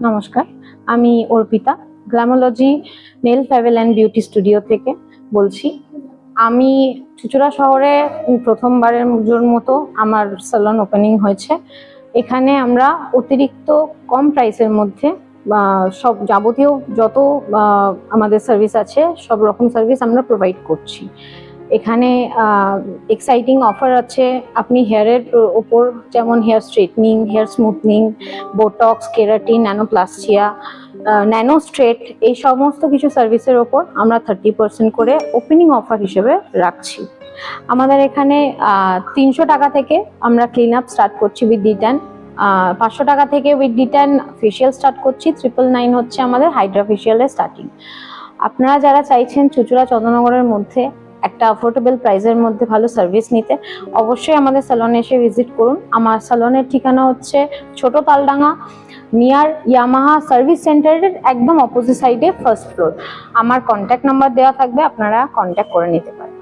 নমস্কার, আমি Arpita Glamology nail favel and beauty studio থেকে বলছি। আমি চুঁচুড়া শহরে প্রথমবারের মতো আমার স্যালন ওপেনিং হয়েছে। এখানে আমরা অতিরিক্ত কম প্রাইসের মধ্যে সব যাবতীয় যত আমাদের সার্ভিস আছে সব রকম সার্ভিস আমরা প্রোভাইড করছি। এখানে এক্সাইটিং অফার আছে। আপনি হেয়ারের ওপর যেমন hair straightening, hair smoothing, botox, keratin, nanoplastia, nano straight, এই সমস্ত কিছু সার্ভিসের ওপর আমরা 30% করে ওপেনিং অফার হিসেবে রাখছি। আমাদের এখানে 300 টাকা থেকে আমরা ক্লিন আপ স্টার্ট করছি উইথ ডিট্যান, 500 টাকা থেকে উইথ ডিট্যান ফেশিয়াল স্টার্ট করছি, 999 হচ্ছে আমাদের হাইড্রা ফেশিয়ালের স্টার্টিং। আপনারা যারা চাইছেন চুঁচুড়া চন্দ্রনগরের মধ্যে একটা অ্যাফোর্ডেবল প্রাইসের মধ্যে ভালো সার্ভিস নিতে, অবশ্যই আমাদের স্যালনে এসে ভিজিট করুন। আমার স্যালনের ঠিকানা হচ্ছে ছোট তালডাঙ্গা, নিয়ার ইয়ামাহা সার্ভিস সেন্টারের একদম অপোজিট সাইডে, ফার্স্ট ফ্লোর। আমার কন্ট্যাক্ট নাম্বার দেওয়া থাকবে, আপনারা কন্ট্যাক্ট করে নিতে পারেন।